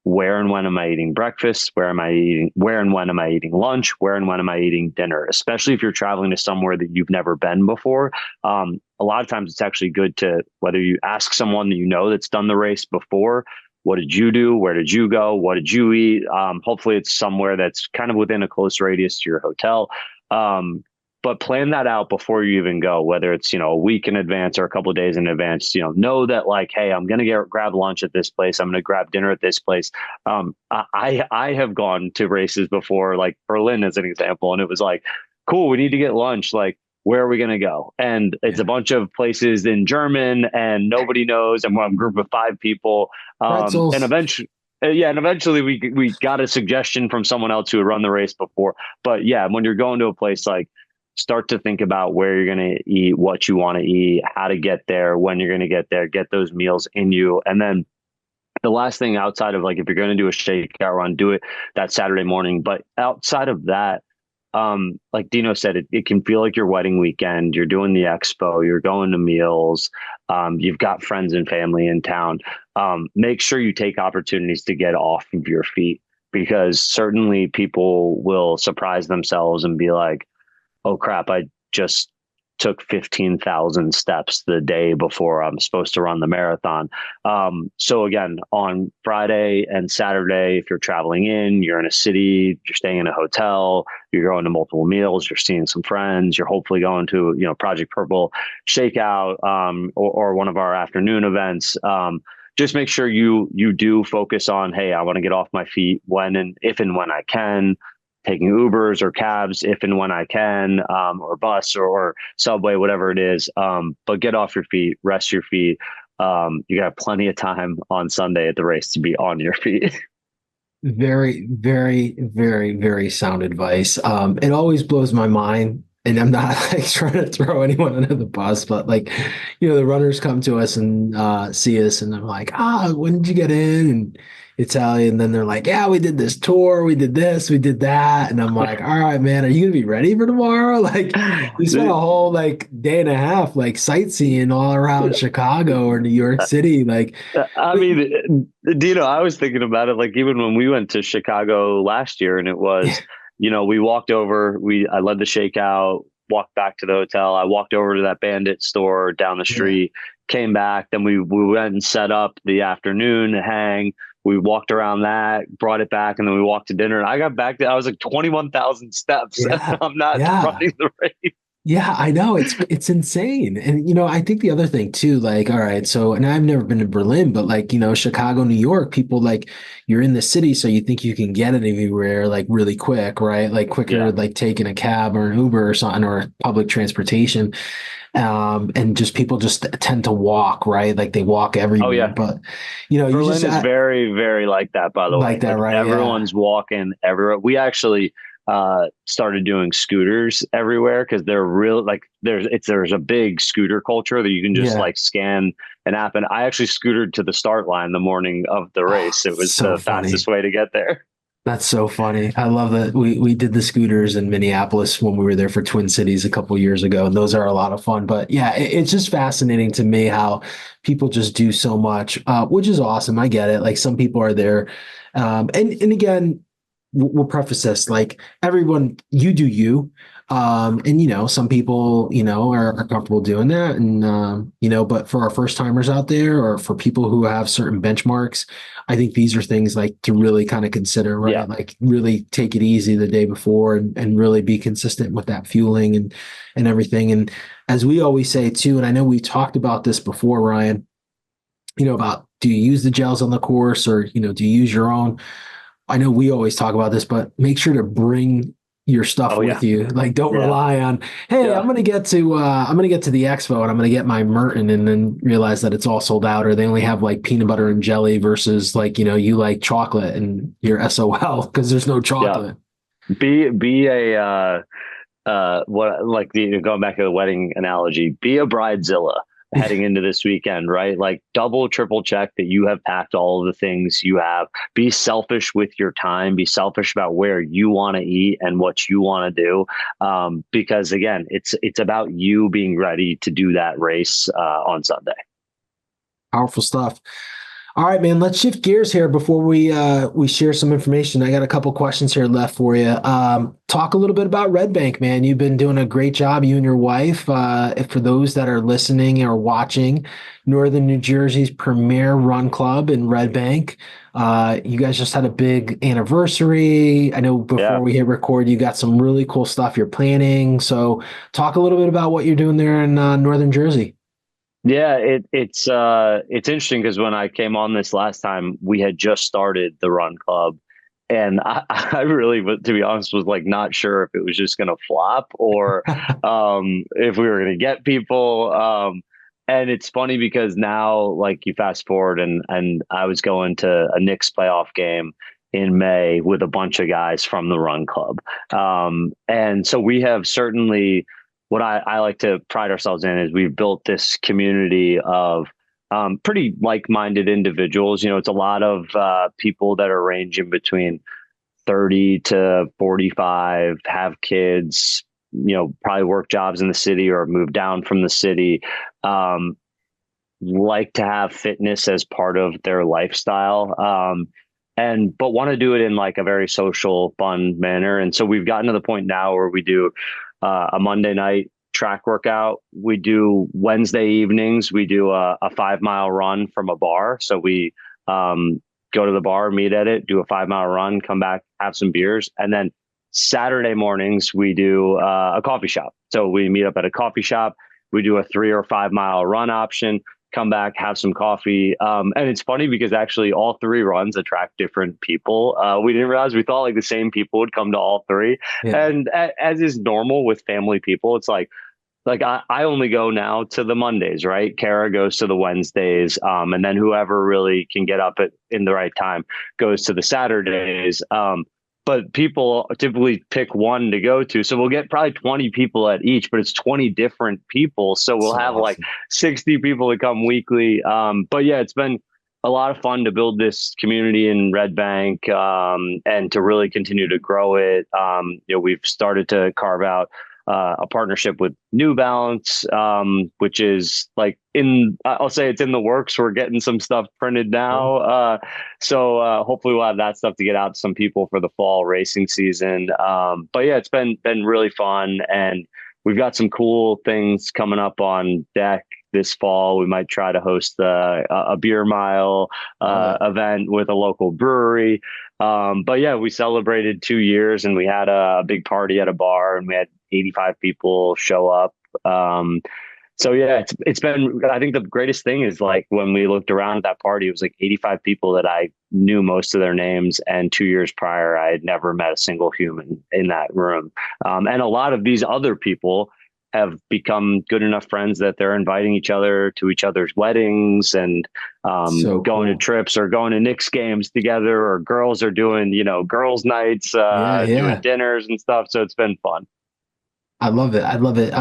where and when am I eating breakfast? Where and when am I eating lunch? Where and when am I eating dinner? Especially if you're traveling to somewhere that you've never been before. A lot of times it's actually good to, whether you ask someone that that's done the race before, what did you do? Where did you go? What did you eat? Hopefully it's somewhere that's kind of within a close radius to your hotel. But plan that out before you even go, whether it's, a week in advance or a couple of days in advance. Know that like, hey, I'm going to grab lunch at this place. I'm going to grab dinner at this place. I have gone to races before, like Berlin as an example, and it was like, cool, we need to get lunch. Like, where are we going to go? And it's a bunch of places in German and nobody knows. And we're a group of 5 people. And Pretzels. eventually we got a suggestion from someone else who had run the race before. But yeah, when you're going to a place, like, start to think about where you're going to eat, what you want to eat, how to get there, when you're going to get there, get those meals in you. And then the last thing, outside of like, if you're going to do a shakeout run, do it that Saturday morning. But outside of that, like Dino said, it can feel like your wedding weekend. You're doing the expo, you're going to meals, you've got friends and family in town. Make sure you take opportunities to get off of your feet, because certainly people will surprise themselves and be like, oh crap, I just took 15,000 steps the day before I'm supposed to run the marathon. So again, on Friday and Saturday, if you're traveling you're in a city, you're staying in a hotel, you're going to multiple meals, you're seeing some friends, you're hopefully going to, Project Purple shakeout, or one of our afternoon events. Just make sure you do focus on, hey, I want to get off my feet if and when I can. taking Ubers or cabs if and when I can, or bus or subway, whatever it is. But get off your feet, rest your feet. You got plenty of time on Sunday at the race to be on your feet. Very, very, very, very sound advice. It always blows my mind, and I'm not like trying to throw anyone under the bus, but like, the runners come to us and see us, and I'm like, when did you get in? And Italian, and then they're like, yeah, we did this tour, we did this, we did that, and I'm like, all right, man, are you gonna be ready for tomorrow? Like, we spent a whole like day and a half like sightseeing all around Chicago or New York City, like. I mean, Dino, I was thinking about it, like even when we went to Chicago last year and it was, we walked over, I led the shakeout, walked back to the hotel. I walked over to that Bandit store down the street, came back, then we went and set up the afternoon hang. We walked around that, brought it back, and then we walked to dinner. And I got back I was like 21,000 steps. Yeah, I'm not running the race. yeah, I know it's insane. And I think the other thing too, like, all right, so and I've never been to Berlin, but like, Chicago, New York, people like you're in the city, so you think you can get it anywhere like really quick, right? Like quicker, like taking a cab or an Uber or something or public transportation. And just people just tend to walk, right? Like they walk everywhere. Oh yeah. But you Berlin just is very, very like that, by the way. like that, right? Everyone's walking everywhere. We actually started doing scooters everywhere because they're real, like there's a big scooter culture that you can just like scan an app. And I actually scootered to the start line the morning of the race. It was so the fastest way to get there. That's so funny. I love that we did the scooters in Minneapolis when we were there for Twin Cities a couple years ago, and those are a lot of fun. But yeah, it's just fascinating to me how people just do so much, which is awesome. I get it. Like some people are there, and again, we'll preface this like everyone, you do you, and some people are comfortable doing that, and but for our first timers out there or for people who have certain benchmarks, I think these are things like to really kind of consider, right? Yeah. Like really take it easy the day before and really be consistent with that fueling and everything. And as we always say too, and I know we talked about this before, Ryan, about do you use the gels on the course or do you use your own? I know we always talk about this, but make sure to bring your stuff with you. Like don't rely on, hey, I'm gonna get to the expo and I'm gonna get my Merton and then realize that it's all sold out or they only have like peanut butter and jelly versus like, you like chocolate and you're SOL because there's no chocolate. Be a going back to the wedding analogy, be a bridezilla heading into this weekend, right? Like double, triple check that you have packed all of the things you have. Be selfish with your time. Be selfish about where you want to eat and what you want to do. Because again, it's about you being ready to do that race on Sunday. Powerful stuff. All right, man, let's shift gears here before we share some information. I got a couple questions here left for you. Talk a little bit about Red Bank, man. You've been doing a great job, you and your wife. For those that are listening or watching, Northern New Jersey's premier run club in Red Bank. You guys just had a big anniversary. I know before we hit record, you got some really cool stuff you're planning. So talk a little bit about what you're doing there in Northern Jersey. Yeah, it's interesting because when I came on this last time, we had just started the run club, and I really, to be honest, was like not sure if it was just going to flop or if we were going to get people. And it's funny because now, like you fast forward, and I was going to a Knicks playoff game in May with a bunch of guys from the run club, and so we have certainly. What I like to pride ourselves in is we've built this community of pretty like-minded individuals. It's a lot of people that are ranging between 30 to 45, have kids, probably work jobs in the city or move down from the city, like to have fitness as part of their lifestyle. But want to do it in like a very social, fun manner. And so we've gotten to the point now where we do a Monday night track workout. We do Wednesday evenings. We do a 5-mile run from a bar. So we go to the bar, meet at it, do a 5-mile run, come back, have some beers. And then Saturday mornings, we do a coffee shop. So we meet up at a coffee shop. We do a 3 or 5 mile run option, come back, have some coffee. And it's funny because actually all three runs attract different people. We didn't realize, we thought like the same people would come to all three. Yeah. And as is normal with family people, it's like I only go now to the Mondays, right? Kara goes to the Wednesdays. And then whoever really can get up in the right time goes to the Saturdays. But people typically pick one to go to. So we'll get probably 20 people at each, but it's 20 different people. So we'll So have like awesome. 60 people that come weekly. But yeah, it's been a lot of fun to build this community in Red Bank, and to really continue to grow it. We've started to carve out a partnership with New Balance, which is like I'll say it's in the works. We're getting some stuff printed now. So hopefully we'll have that stuff to get out to some people for the fall racing season. But yeah, it's been really fun, and we've got some cool things coming up on deck this fall. We might try to host a beer mile event with a local brewery. But yeah, we celebrated 2 years, and we had a big party at a bar, and we had 85 people show up. So yeah, it's been, I think the greatest thing is like when we looked around at that party, it was like 85 people that I knew most of their names. And 2 years prior, I had never met a single human in that room. And a lot of these other people have become good enough friends that they're inviting each other to each other's weddings, and So going to cool. trips, or going to Knicks games together, or girls are doing, girls nights, Yeah, doing yeah. dinners and stuff. So it's been fun. I love it. I love it.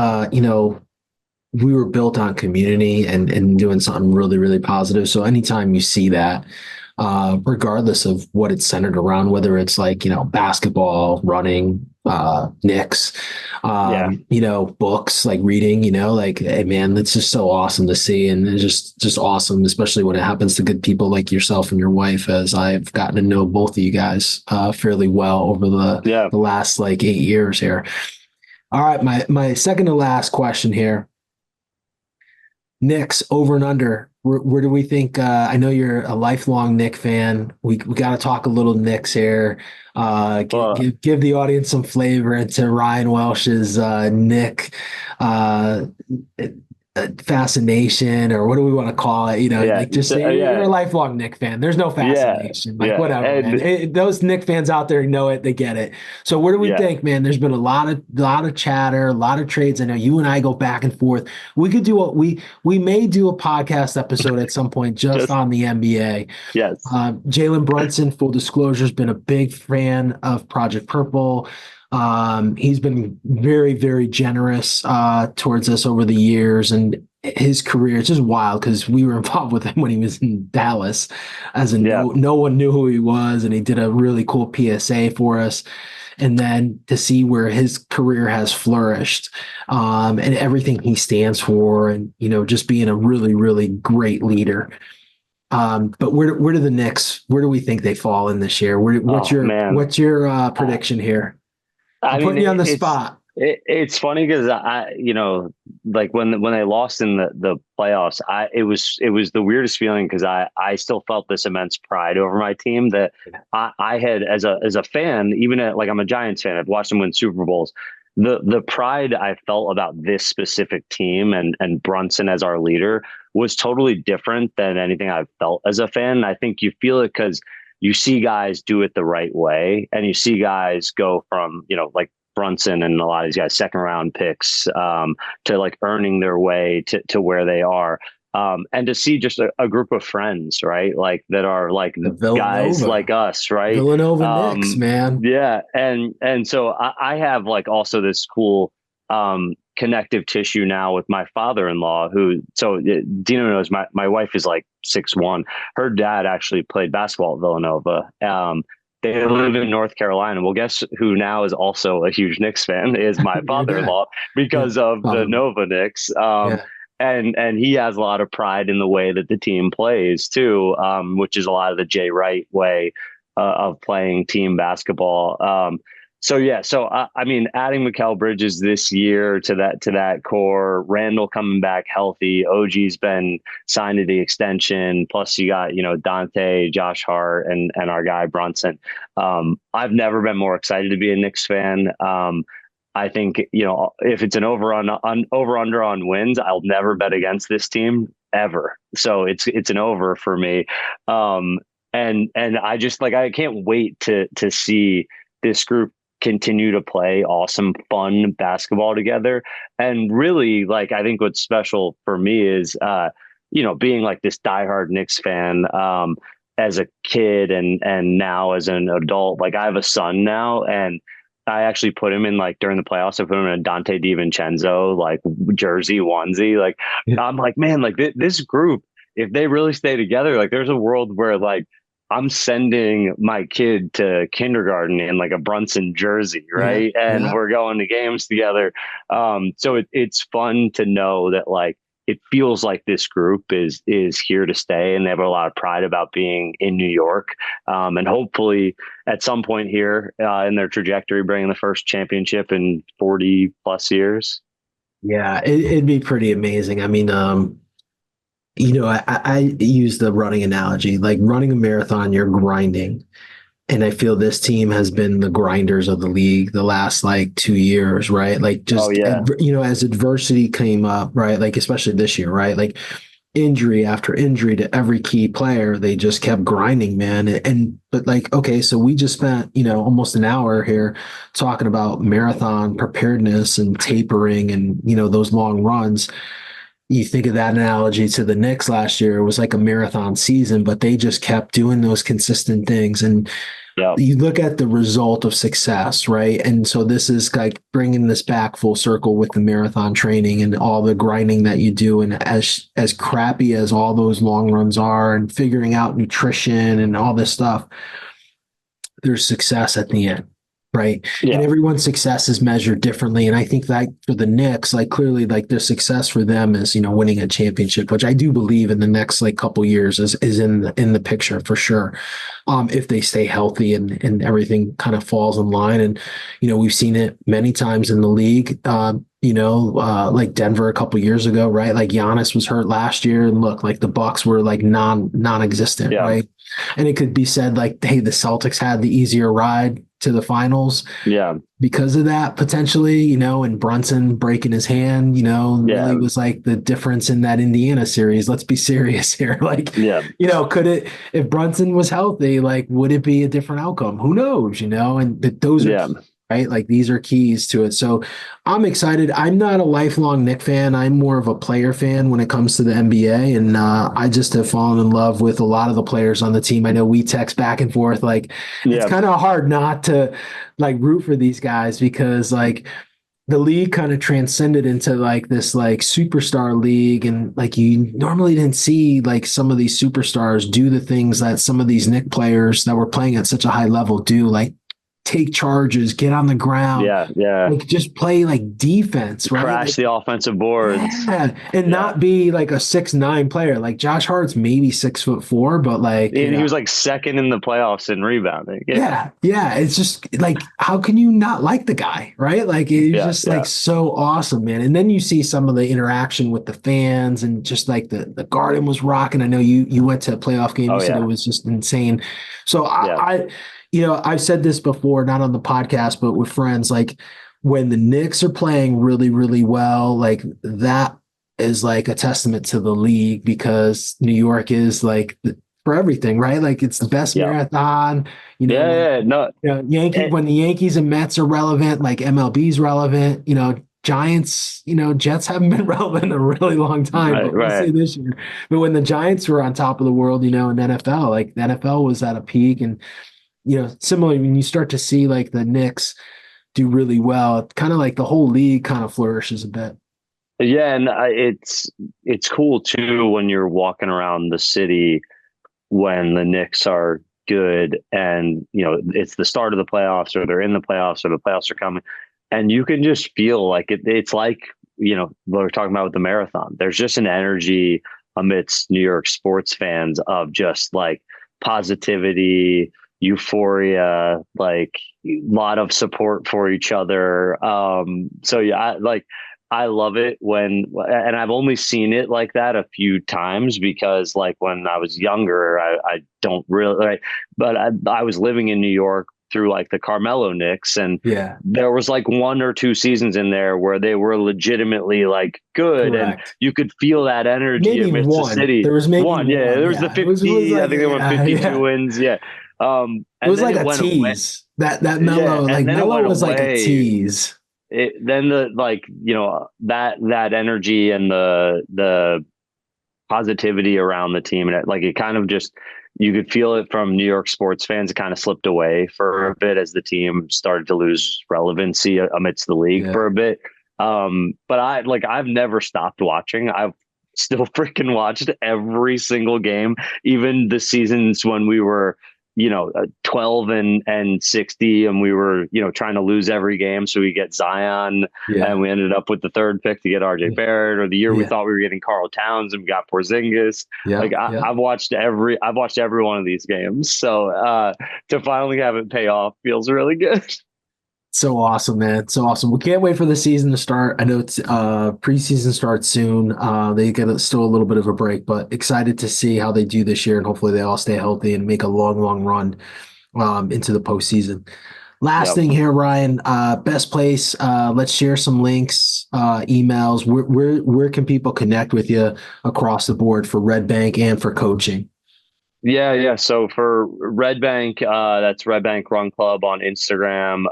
We were built on community and doing something really, really positive. So anytime you see that, regardless of what it's centered around, whether it's like, basketball, running, Knicks, Yeah. books, like reading, like, hey man, that's just so awesome to see. And it's just awesome, especially when it happens to good people like yourself and your wife, as I've gotten to know both of you guys, fairly well over Yeah. the last like 8 years here. All right. My second to last question here. Knicks over and under. Where do we think? I know you're a lifelong Knick fan. We got to talk a little Knicks here. Well, Give the audience some flavor into Ryan Welsh's Knick uh, fascination, or what do we want to call it? yeah. Like just So, say you're yeah. a lifelong Knick fan. There's no Yeah. fascination, like Yeah. whatever, man. And Those Knick fans out there know it. They get it. So what do we yeah, think, man? There's been a lot of chatter, a lot of trades. I know you and I go back and forth. We could do what we may do a podcast episode at some point just just, on the NBA. yes. Jalen Brunson, full disclosure, has been a big fan of Project Purple. He's been very, very generous towards us over the years, and his career, it's just wild because we were involved with him when he was in Dallas, as in Yeah. no one knew who he was, and he did a really cool PSA for us. And then to see where his career has flourished, and everything he stands for, and just being a really, really great leader. But where do the Knicks? Where do we think they fall in this year? What's Oh your man. what's your I, prediction here? I I'm mean, putting you on the spot. it's funny because like when they lost in the playoffs, it was the weirdest feeling because I still felt this immense pride over my team that I had as a fan, even like I'm a Giants fan. I've watched them win Super Bowls. The pride I felt about this specific team and Brunson as our leader was totally different than anything I've felt as a fan. I think you feel it because you see guys do it the right way, and you see guys go from, like Brunson and a lot of these guys, second round picks, to like earning their way to where they are. And to see just a group of friends, right? Like that are like The guys Villanova, like us, right? Villanova Knicks, man. Yeah. And so I have like also this cool, connective tissue now with my father-in-law Dino knows my wife is like 6'1". Her dad actually played basketball at Villanova. They live in North Carolina. Well, guess who now is also a huge Knicks fan is my Your dad. father-in-law Yeah, because of the father-in-law. Nova Knicks. Yeah. And he has a lot of pride in the way that the team plays too, which is a lot of the Jay Wright way of playing team basketball. So yeah, I mean, adding Mikal Bridges this year to that core, Randall coming back healthy, OG's been signed to the extension. Plus, you got Dante, Josh Hart, and our guy Brunson. I've never been more excited to be a Knicks fan. I think, if it's an over under on wins, I'll never bet against this team ever. So it's an over for me. Um, and I just like, I can't wait to see this group continue to play awesome, fun basketball together. And really, like, I think what's special for me is, being like this diehard Knicks fan, as a kid and now as an adult. Like, I have a son now, and I actually put him in, like, during the playoffs, I put him in a Dante DiVincenzo, like, jersey onesie. Like, Yeah. I'm like, man, like this group, if they really stay together, like, there's a world where, like, I'm sending my kid to kindergarten in, like, a Brunson jersey, Yeah. right? And Yeah. we're going to games together. So it's fun to know that, like, it feels like this group is here to stay, and they have a lot of pride about being in New York. And hopefully at some point here, in their trajectory, bringing the first championship in 40 plus years. Yeah, it'd be pretty amazing. I mean, I use the running analogy. Like running a marathon, you're grinding. And I feel this team has been the grinders of the league the last like 2 years, right? Like Oh just, yeah. as adversity came up, right? Like especially this year, right? Like injury after injury to every key player, they just kept grinding, man. But like, okay, so we just spent, almost an hour here talking about marathon preparedness and tapering and, those long runs. You think of that analogy to the Knicks last year, it was like a marathon season, but they just kept doing those consistent things. And Yeah. you look at the result of success, right? And so this is like bringing this back full circle with the marathon training and all the grinding that you do. And as crappy as all those long runs are and figuring out nutrition and all this stuff, there's success at the end, right? And Yeah. everyone's success is measured differently. And I think that for the Knicks, like clearly, like the success for them is, winning a championship, which I do believe in the next like couple years is in the picture for sure. If they stay healthy and everything kind of falls in line. And, we've seen it many times in the league. Like Denver a couple years ago, right? Like Giannis was hurt last year, and look, like the Bucks were like non-existent, Yeah. right? And it could be said like, hey, the Celtics had the easier ride to the finals Yeah. because of that potentially, and Brunson breaking his hand, Yeah. really was like the difference in that Indiana series. Let's be serious here. Like, Yeah. could it, if Brunson was healthy, like, would it be a different outcome? Who knows, and those are Yeah. keys, right? Like these are keys to it. So I'm excited. I'm not a lifelong Knick fan. I'm more of a player fan when it comes to the NBA. And I just have fallen in love with a lot of the players on the team. I know we text back and forth. Like, it's Yeah. kind of hard not to like root for these guys because like the league kind of transcended into like this like superstar league, and like you normally didn't see like some of these superstars do the things that some of these Knick players that were playing at such a high level do, like take charges, get on the ground, Yeah. Yeah. like just play like defense, right? Crash Like, the offensive boards. yeah, and Yeah. not be like a 6'9" player. Like Josh Hart's maybe 6'4", but like And he was like second in the playoffs in rebounding. Yeah. yeah. It's just like, how can you not like the guy, right? Like, he's Yeah. just Yeah. like so awesome, man. And then you see some of the interaction with the fans, and just like the Garden was rocking. I know you went to a playoff game. You Oh said it yeah. was just insane. So Yeah. I've said this before, not on the podcast, but with friends, like when the Knicks are playing really, really well, like that is like a testament to the league, because New York is like for everything, right? Like it's the best Yeah. marathon, Yeah. like, Yeah. No. When the Yankees and Mets are relevant, like MLB's relevant, Giants, Jets haven't been relevant in a really long time, Right. but we'll see Right. this year. But when the Giants were on top of the world, in the NFL, like the NFL was at a peak. And, similarly, when you start to see like the Knicks do really well, it's kind of like the whole league kind of flourishes a bit. Yeah. And it's cool too when you're walking around the city when the Knicks are good, and it's the start of the playoffs, or they're in the playoffs, or the playoffs are coming, and you can just feel like it's like what we're talking about with the marathon. There's just an energy amidst New York sports fans of just like positivity, euphoria, like a lot of support for each other. So yeah, I love it and I've only seen it like that a few times, because like when I was younger, I don't really, right, but I was living in New York through like the Carmelo Knicks, and Yeah. there was like 1 or 2 seasons in there where they were legitimately like good, Correct. and you could feel that energy Maybe amidst the one. city. There was maybe One, yeah, one. there was the Yeah. It was 50. I like, think they won yeah, 52 yeah. wins. Yeah, It and was then like it a went away. tease. That Yeah, Mello, and like then it Mello went was like a away. tease. Then the like that energy and the positivity around the team, and it kind of just, you could feel it from New York sports fans. It kind of slipped away for a bit as the team started to lose relevancy amidst the league Yeah. for a bit. But I've never stopped watching. I've still freaking watched every single game, even the seasons when we were 12 and 60, and we were trying to lose every game so we get Zion, Yeah. and we ended up with the third pick to get RJ Yeah. Barrett, or the year we Yeah. thought we were getting Karl Towns and we got Porzingis. Yeah. Like Yeah. I've watched every one of these games, so to finally have it pay off feels really good. So awesome, man. So awesome. We can't wait for the season to start. I know it's preseason starts soon. They get still a little bit of a break, but excited to see how they do this year, and hopefully they all stay healthy and make a long, long run into the postseason. Last Yep. thing here, Ryan, best place. Let's share some links, emails. Where can people connect with you across the board for Red Bank and for coaching? Yeah. So for Red Bank, that's Red Bank Run Club on Instagram.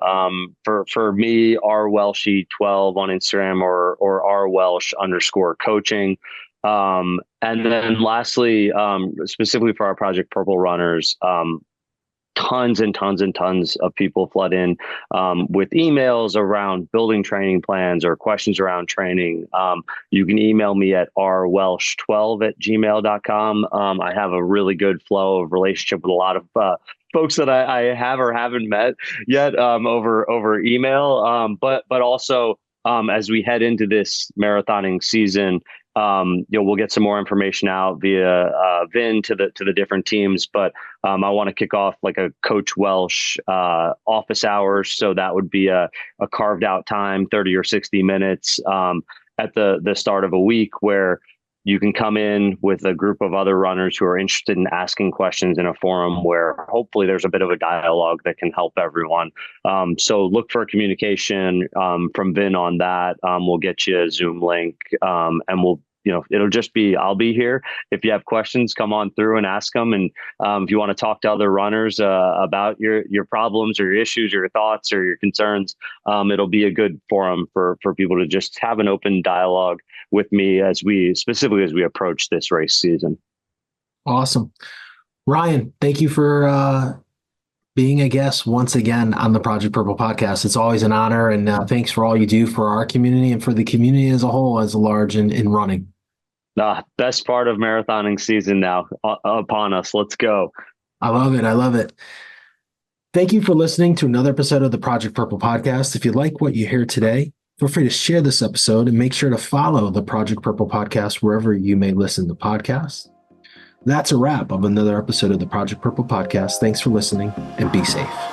For me, R Welshy 12 on Instagram, or R Welsh _ coaching. And then lastly, specifically for our Project Purple runners, tons and tons and tons of people flood in with emails around building training plans or questions around training. You can email me at rwelsh12@gmail.com. I have a really good flow of relationship with a lot of folks that I have or haven't met yet over email. But also as we head into this marathoning season, we'll get some more information out via VIN to the different teams. But I want to kick off like a Coach Welsh office hours, so that would be a carved out time, 30 or 60 minutes at the start of a week, where you can come in with a group of other runners who are interested in asking questions in a forum where hopefully there's a bit of a dialogue that can help everyone. So look for communication from Vin on that. We'll get you a Zoom link, and it'll just be, I'll be here. If you have questions, come on through and ask them. And if you want to talk to other runners about your problems or your issues or your thoughts or your concerns, it'll be a good forum for people to just have an open dialogue with me as we approach this race season. Awesome. Ryan, thank you for being a guest once again on the Project Purple podcast. It's always an honor, and thanks for all you do for our community and for the community as a whole, as a large in running. Best part of marathoning season now upon us. Let's go. I love it. I love it. Thank you for listening to another episode of the Project Purple podcast. If you like what you hear today, feel free to share this episode and make sure to follow the Project Purple podcast wherever you may listen to podcasts. That's a wrap of another episode of the Project Purple podcast. Thanks for listening, and be safe.